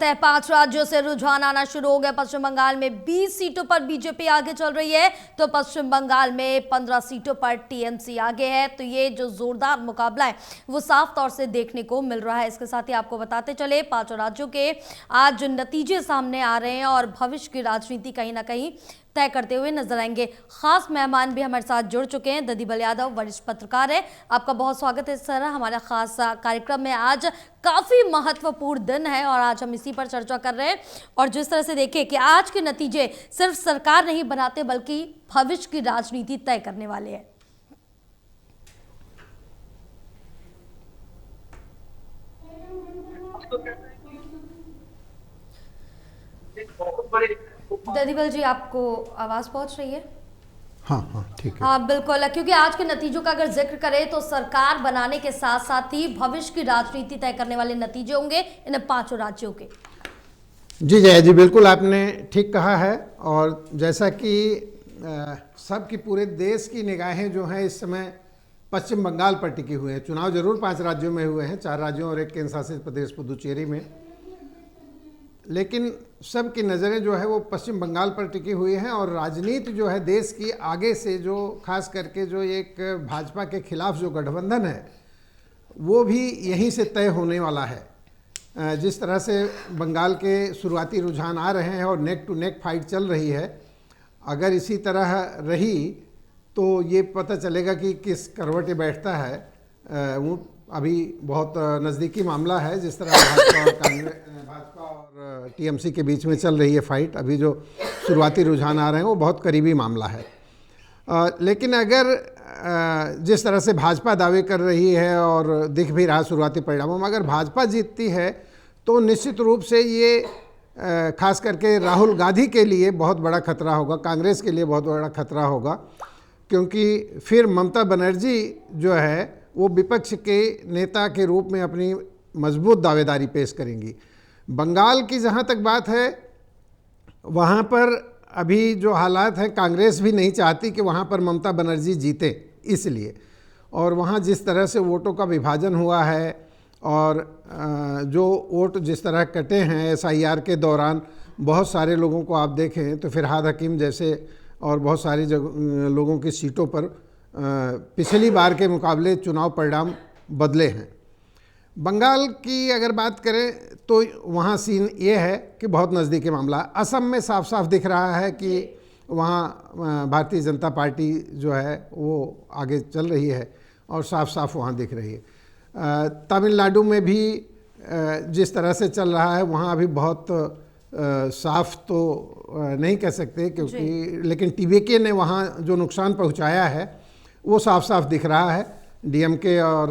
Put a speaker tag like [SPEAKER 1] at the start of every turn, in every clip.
[SPEAKER 1] 5 राज्यों से रुझान आना शुरू हो गया। पश्चिम बंगाल में 20 सीटों पर बीजेपी आगे चल रही है, तो पश्चिम बंगाल में 15 सीटों पर टीएमसी आगे है। तो ये जो जोरदार मुकाबला है वो साफ तौर से देखने को मिल रहा है। इसके साथ ही आपको बताते चले 5 राज्यों के आज नतीजे सामने आ रहे हैं और भविष्य की राजनीति कहीं ना कहीं तय करते हुए नजर आएंगे। खास मेहमान भी हमारे साथ जुड़ चुके हैं। ददीबल यादव वरिष्ठ पत्रकार है, आपका बहुत स्वागत है सर हमारा खास कार्यक्रम में। आज काफी महत्वपूर्ण दिन है और आज हम इसी पर चर्चा कर रहे हैं। और जिस तरह से देखें कि आज के नतीजे सिर्फ सरकार नहीं बनाते बल्कि भविष्य की राजनीति तय करने वाले हैं। ददीबल जी, आपको आवाज पहुंच रही है?
[SPEAKER 2] हाँ ठीक है।
[SPEAKER 1] हाँ बिल्कुल, क्योंकि आज के नतीजों का अगर जिक्र करें तो सरकार बनाने के साथ साथ ही भविष्य की राजनीति तय करने वाले नतीजे होंगे इन 5 राज्यों के।
[SPEAKER 2] जी जय जी, बिल्कुल आपने ठीक कहा है। और जैसा कि सबकी पूरे देश की निगाहें जो हैं इस समय पश्चिम बंगाल पर टिकी हुई हैं। चुनाव जरूर 5 राज्यों में हुए हैं, 4 राज्यों और एक केंद्र शासित प्रदेश पुदुचेरी में, लेकिन सबकी नज़रें जो है वो पश्चिम बंगाल पर टिकी हुई हैं। और राजनीति जो है देश की आगे से जो खास करके जो एक भाजपा के खिलाफ जो गठबंधन है वो भी यहीं से तय होने वाला है। जिस तरह से बंगाल के शुरुआती रुझान आ रहे हैं और नेक टू नेक फाइट चल रही है, अगर इसी तरह रही तो ये पता चलेगा कि किस करवटे बैठता है। वो अभी बहुत नज़दीकी मामला है। जिस तरह भाजपा और टीएमसी के बीच में चल रही है फाइट, अभी जो शुरुआती रुझान आ रहे हैं वो बहुत करीबी मामला है। लेकिन अगर जिस तरह से भाजपा दावे कर रही है और दिख भी रहा शुरुआती परिणामों में, अगर भाजपा जीतती है तो निश्चित रूप से ये खास करके राहुल गांधी के लिए बहुत बड़ा खतरा होगा, कांग्रेस के लिए बहुत बड़ा खतरा होगा, क्योंकि फिर ममता बनर्जी जो है वो विपक्ष के नेता के रूप में अपनी मजबूत दावेदारी पेश करेंगी। बंगाल की जहाँ तक बात है, वहाँ पर अभी जो हालात हैं, कांग्रेस भी नहीं चाहती कि वहाँ पर ममता बनर्जी जीते, इसलिए। और वहाँ जिस तरह से वोटों का विभाजन हुआ है और जो वोट जिस तरह कटे हैं SIR के दौरान, बहुत सारे लोगों को आप देखें तो फिरहाद हकीम जैसे और बहुत सारी लोगों की सीटों पर पिछली बार के मुकाबले चुनाव परिणाम बदले हैं। बंगाल की अगर बात करें तो वहाँ सीन ये है कि बहुत नज़दीकी मामला। असम में साफ साफ दिख रहा है कि वहाँ भारतीय जनता पार्टी जो है वो आगे चल रही है और साफ साफ वहाँ दिख रही है। तमिलनाडु में भी जिस तरह से चल रहा है वहाँ अभी बहुत साफ तो नहीं कह सकते, क्योंकि लेकिन टीवीके ने वहाँ जो नुकसान पहुँचाया है वो साफ साफ दिख रहा है। DMK और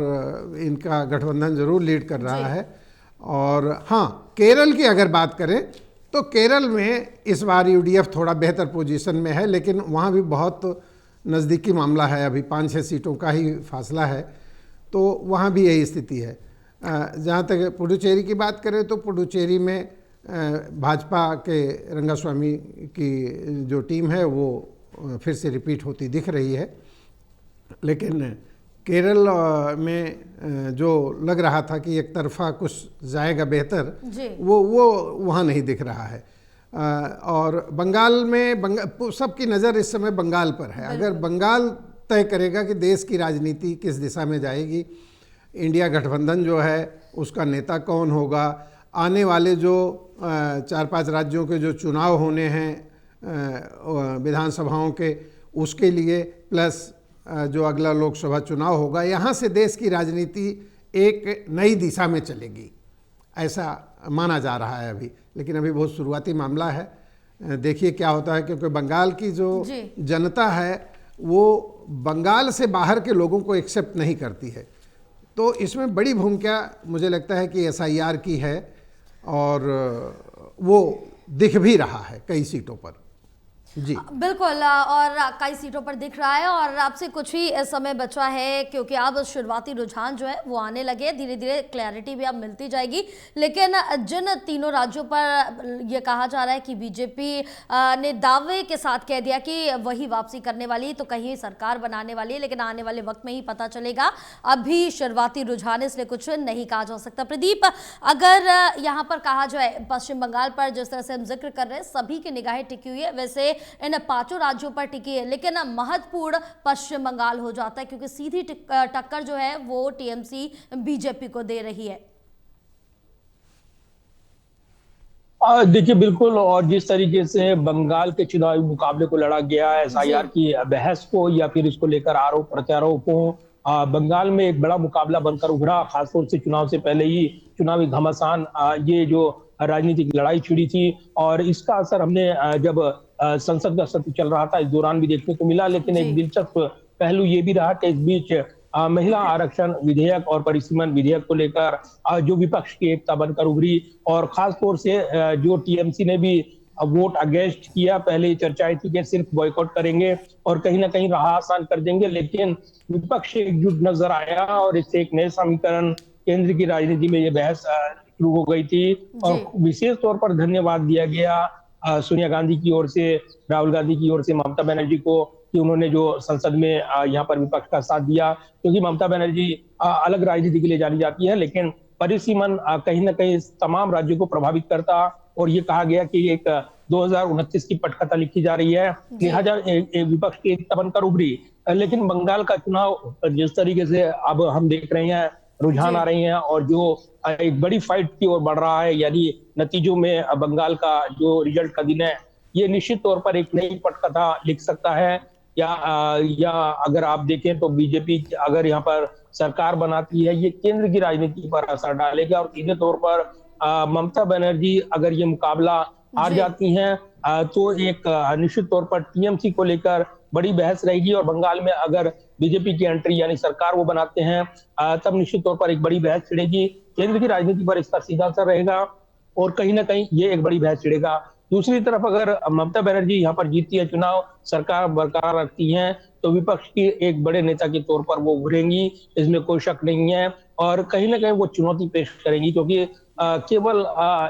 [SPEAKER 2] इनका गठबंधन जरूर लीड कर रहा है। और हाँ, केरल की अगर बात करें तो केरल में इस बार UDF थोड़ा बेहतर पोजीशन में है, लेकिन वहाँ भी बहुत नज़दीकी मामला है, अभी 5-6 सीटों का ही फासला है, तो वहाँ भी यही स्थिति है। जहाँ तक पुडुचेरी की बात करें तो पुडुचेरी में भाजपा के रंगास्वामी की जो टीम है वो फिर से रिपीट होती दिख रही है, लेकिन केरल में जो लग रहा था कि एक तरफा कुछ जाएगा बेहतर, वो वहाँ नहीं दिख रहा है। और बंगाल में सबकी नज़र इस समय बंगाल पर है। अगर बंगाल तय करेगा कि देश की राजनीति किस दिशा में जाएगी, इंडिया गठबंधन जो है उसका नेता कौन होगा, आने वाले जो 4-5 राज्यों के जो चुनाव होने हैं विधानसभाओं के, उसके लिए प्लस जो अगला लोकसभा चुनाव होगा, यहाँ से देश की राजनीति एक नई दिशा में चलेगी, ऐसा माना जा रहा है अभी। लेकिन अभी बहुत शुरुआती मामला है, देखिए क्या होता है, क्योंकि बंगाल की जो जनता है वो बंगाल से बाहर के लोगों को एक्सेप्ट नहीं करती है। तो इसमें बड़ी भूमिका मुझे लगता है कि SIR की है और वो दिख भी रहा है कई सीटों पर। जी
[SPEAKER 1] बिल्कुल और कई सीटों पर दिख रहा है और आपसे कुछ ही समय बचा है क्योंकि अब शुरुआती रुझान जो है वो आने लगे, धीरे धीरे क्लैरिटी भी अब मिलती जाएगी। लेकिन जिन तीनों राज्यों पर ये कहा जा रहा है कि बीजेपी ने दावे के साथ कह दिया कि वही वापसी करने वाली, तो कहीं सरकार बनाने वाली है, लेकिन आने वाले वक्त में ही पता चलेगा। अभी शुरुआती रुझान इसलिए कुछ नहीं कहा जा सकता। प्रदीप, अगर यहाँ पर कहा जाए पश्चिम बंगाल पर जिस तरह से हम जिक्र कर रहे हैं, सभी की निगाहें टिकी हुई है, वैसे इन पांचों राज्यों पर टिकी है, लेकिन महत्वपूर्ण पश्चिम बंगाल हो जाता है क्योंकि सीधी टक्कर जो है वो टीएमसी बीजेपी को दे रही है।
[SPEAKER 3] देखिए बिल्कुल, और जिस तरीके से बंगाल के चुनावी मुकाबले को लड़ा गया, एसआईआर की बहस को या फिर इसको लेकर आरोप प्रत्यारोपों, बंगाल में एक बड़ा मुकाबला बनकर उभरा। खासतौर से चुनाव से पहले ही चुनावी घमासान, ये जो राजनीतिक लड़ाई छिड़ी थी, और इसका असर हमने जब संसद का सत्र चल रहा था इस दौरान भी देखने को मिला। लेकिन एक दिलचस्प पहलू ये भी रहा कि इस बीच महिला आरक्षण विधेयक और परिसीमन विधेयक को लेकर जो विपक्ष की एकता बनकर उभरी, और खास तौर से जो टीएमसी ने भी वोट अगेंस्ट किया। पहले चर्चाएं थी कि सिर्फ बॉयकॉट करेंगे और कहीं ना कहीं राह आसान कर देंगे, लेकिन विपक्ष एकजुट नजर आया और इससे एक नए समीकरण केंद्र की राजनीति में ये बहस शुरू हो गई थी। और विशेष तौर पर धन्यवाद दिया गया सोनिया गांधी की ओर से, राहुल गांधी की ओर से ममता बनर्जी को, कि उन्होंने जो संसद में यहाँ पर विपक्ष का साथ दिया। क्योंकि ममता बनर्जी अलग राजनीति के लिए जानी जाती है, लेकिन परिसीमन कहीं ना कहीं तमाम राज्यों को प्रभावित करता, और ये कहा गया कि एक 2029 की पटकथा लिखी जा रही है, लिहाजा विपक्ष की एकता बनकर उभरी। लेकिन बंगाल का चुनाव जिस तरीके से अब हम देख रहे हैं, रुझान आ रहे हैं और जो एक बड़ी फाइट की ओर बढ़ रहा है, यानी नतीजों में बंगाल का जो रिजल्ट का दिन है, ये निश्चित तौर पर एक नई पटकथा लिख सकता है। या अगर आप देखें तो बीजेपी अगर यहाँ पर सरकार बनाती है, ये केंद्र की राजनीति पर असर डालेगा, और सीधे तौर पर ममता बनर्जी अगर ये मुकाबला हार जाती हैं तो एक निश्चित तौर पर टीएमसी को लेकर बड़ी बहस रहेगी। और बंगाल में अगर बीजेपी की एंट्री यानी सरकार वो बनाते हैं, तब निश्चित तौर पर एक बड़ी बहस छिड़ेगी, केंद्र की राजनीति पर इसका सीधा असर रहेगा, और कहीं ना कहीं ये एक बड़ी बहस छिड़ेगा। दूसरी तरफ अगर ममता बनर्जी यहाँ पर जीतती है, चुनाव सरकार बरकरार रखती है, तो विपक्ष की एक बड़े नेता के तौर पर वो उभरेंगी, इसमें कोई शक नहीं है। और कहीं ना कहीं वो चुनौती पेश करेंगी, क्योंकि केवल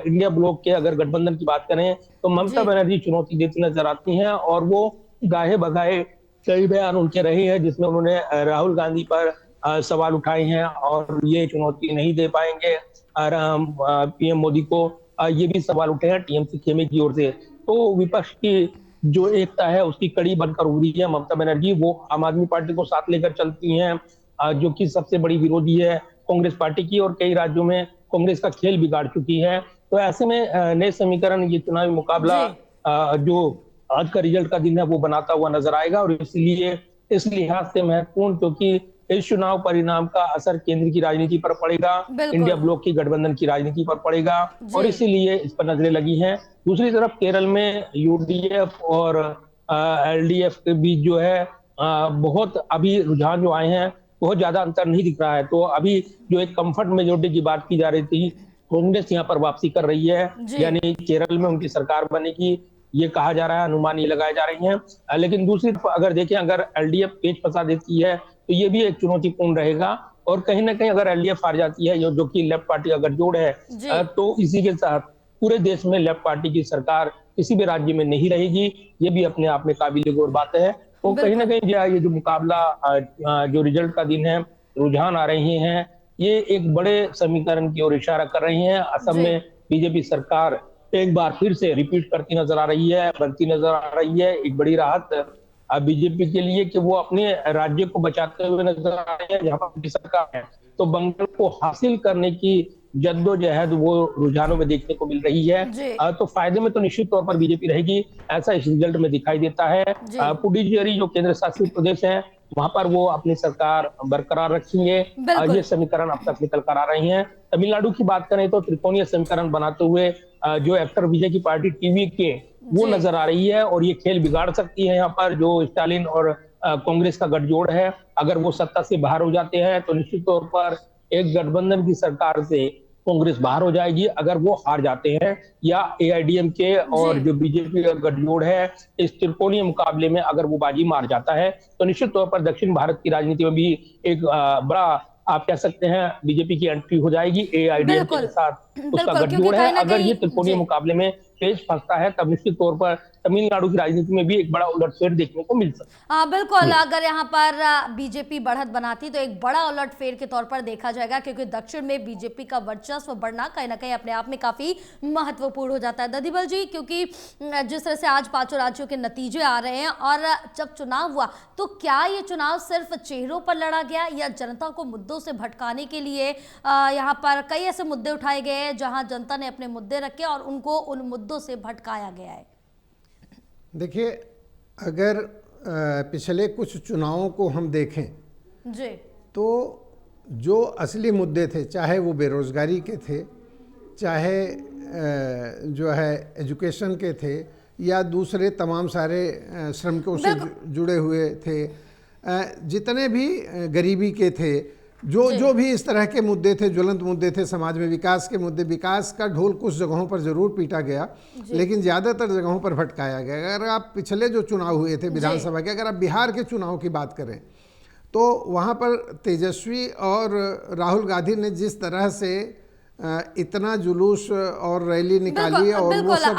[SPEAKER 3] इंडिया ब्लॉक के अगर गठबंधन की बात करें तो ममता बनर्जी चुनौती देती नजर आती हैं, और वो गाहे बगाहे कई बयान उनके रहे हैं जिसमें उन्होंने राहुल गांधी पर सवाल उठाए हैं, और ये चुनौती नहीं दे पाएंगे पीएम मोदी को, ये भी सवाल उठे हैं टीएमसी खेमे की ओर से। तो विपक्ष की जो एकता है उसकी कड़ी बनकर उभरी है ममता बनर्जी। वो आम आदमी पार्टी को साथ लेकर चलती हैं, जो कि सबसे बड़ी विरोधी है कांग्रेस पार्टी की, और कई राज्यों में कांग्रेस का खेल बिगाड़ चुकी है। तो ऐसे में नए समीकरण, ये चुनावी मुकाबला जो आज का रिजल्ट का दिन है वो बनाता हुआ नजर आएगा, और इसलिए इस लिहाज से महत्वपूर्ण, क्योंकि इस चुनाव परिणाम का असर केंद्र की राजनीति पर पड़ेगा, इंडिया ब्लॉक की गठबंधन की राजनीति पर पड़ेगा, और इसीलिए इस पर नजरें लगी हैं। दूसरी तरफ केरल में यूडीएफ और एलडीएफ के बीच जो है बहुत अभी रुझान जो आए हैं, बहुत ज्यादा अंतर नहीं दिख रहा है। तो अभी जो एक कंफर्ट मेजोरिटी की बात की जा रही थी, कांग्रेस यहाँ पर वापसी कर रही है, यानी केरल में उनकी सरकार बनेगी, ये कहा जा रहा है, अनुमान ये लगाए जा रहे हैं। लेकिन दूसरी तरफ अगर देखें, अगर एलडीएफ पेच फंसा देती है तो ये भी एक चुनौतीपूर्ण रहेगा, और कहीं ना कहीं अगर एलडीएफ हार जाती है, जो कि लेफ्ट पार्टी का गठजोड़ है, तो इसी के साथ पूरे देश में लेफ्ट पार्टी की सरकार किसी भी राज्य में नहीं रहेगी, ये भी अपने आप में काबिल गौर बात है। तो कहीं ना कहीं ये जो मुकाबला, जो रिजल्ट का दिन है, रुझान आ रहे हैं, ये एक बड़े समीकरण की ओर इशारा कर रही हैं। असम में बीजेपी सरकार एक बार फिर से रिपीट करती नजर आ रही है, बनती नजर आ रही है, एक बड़ी राहत बीजेपी के लिए कि वो अपने राज्य को बचाते हुए नजर आ रहे हैं जहां पर सरकार है। तो बंगाल को हासिल करने की जद्दोजहद वो रुझानों में देखने को मिल रही है। तो फायदे में तो निश्चित तौर पर बीजेपी रहेगी, ऐसा इस रिजल्ट में दिखाई देता है। पुडुचेरी जो केंद्र शासित प्रदेश है, वहां पर वो अपनी सरकार बरकरार रखेंगे, ये समीकरण अब तक निकल कर आ रही हैं। तमिलनाडु की बात करें तो त्रिकोणीय समीकरण बनाते हुए जो एक्टर विजय की पार्टी टीवी के वो नजर आ रही है, और ये खेल बिगाड़ सकती है। यहाँ पर जो स्टालिन और कांग्रेस का गठजोड़ है, अगर वो सत्ता से बाहर हो जाते हैं तो निश्चित तौर पर एक गठबंधन की सरकार से कांग्रेस बाहर हो जाएगी अगर वो हार जाते हैं, या एआईडीएमके और
[SPEAKER 1] जी।
[SPEAKER 3] जो बीजेपी का गठजोड़ है इस त्रिकोणीय मुकाबले में अगर वो बाजी मार जाता है, तो निश्चित तौर पर दक्षिण भारत की राजनीति में भी एक बड़ा, आप कह सकते हैं, बीजेपी की एंट्री हो जाएगी एआईडीएमके के
[SPEAKER 1] बिल्कुल
[SPEAKER 3] साथ। उसका
[SPEAKER 1] बिल्कुल, क्योंकि
[SPEAKER 3] गठजोड़ है,
[SPEAKER 1] कहीं ना
[SPEAKER 3] अगर ये
[SPEAKER 1] कहीं
[SPEAKER 3] त्रिकोणीय
[SPEAKER 1] जी
[SPEAKER 3] मुकाबले में तेज फंसता है तब निश्चित तौर पर तमिलनाडु की राजनीति में भी एक बड़ा उलटफेर देखने को मिल सकता है।
[SPEAKER 1] हाँ बिल्कुल,
[SPEAKER 3] जी।
[SPEAKER 1] अगर यहाँ पर बीजेपी बढ़त बनाती तो एक बड़ा उलटफेर के तौर पर देखा जाएगा, क्योंकि दक्षिण में बीजेपी का वर्चस्व बढ़ना कहीं ना कहीं अपने आप में काफी महत्वपूर्ण हो जाता है दधिबल जी, क्योंकि जिस तरह से आज पांचों राज्यों के नतीजे आ रहे हैं और जब चुनाव हुआ तो क्या ये चुनाव सिर्फ चेहरों पर लड़ा गया या जनता को मुद्दों से भटकाने के लिए यहाँ पर कई ऐसे मुद्दे उठाए गए हैं जहां जनता ने अपने मुद्दे रखे और उनको उन मुद्दों से भटकाया गया है?
[SPEAKER 2] देखिए, अगर पिछले कुछ चुनावों को हम देखें
[SPEAKER 1] जी
[SPEAKER 2] तो जो असली मुद्दे थे, चाहे वो बेरोजगारी के थे, चाहे जो है एजुकेशन के थे, या दूसरे तमाम सारे श्रमिकों से जुड़े हुए थे, जितने भी गरीबी के थे, जो भी इस तरह के मुद्दे थे, ज्वलंत मुद्दे थे समाज में, विकास के मुद्दे, विकास का ढोल कुछ जगहों पर जरूर पीटा गया लेकिन ज़्यादातर जगहों पर भटकाया गया। अगर आप पिछले जो चुनाव हुए थे विधानसभा के, अगर आप बिहार के चुनाव की बात करें तो वहाँ पर तेजस्वी और राहुल गांधी ने जिस तरह से इतना जुलूस और रैली निकाली और वो सब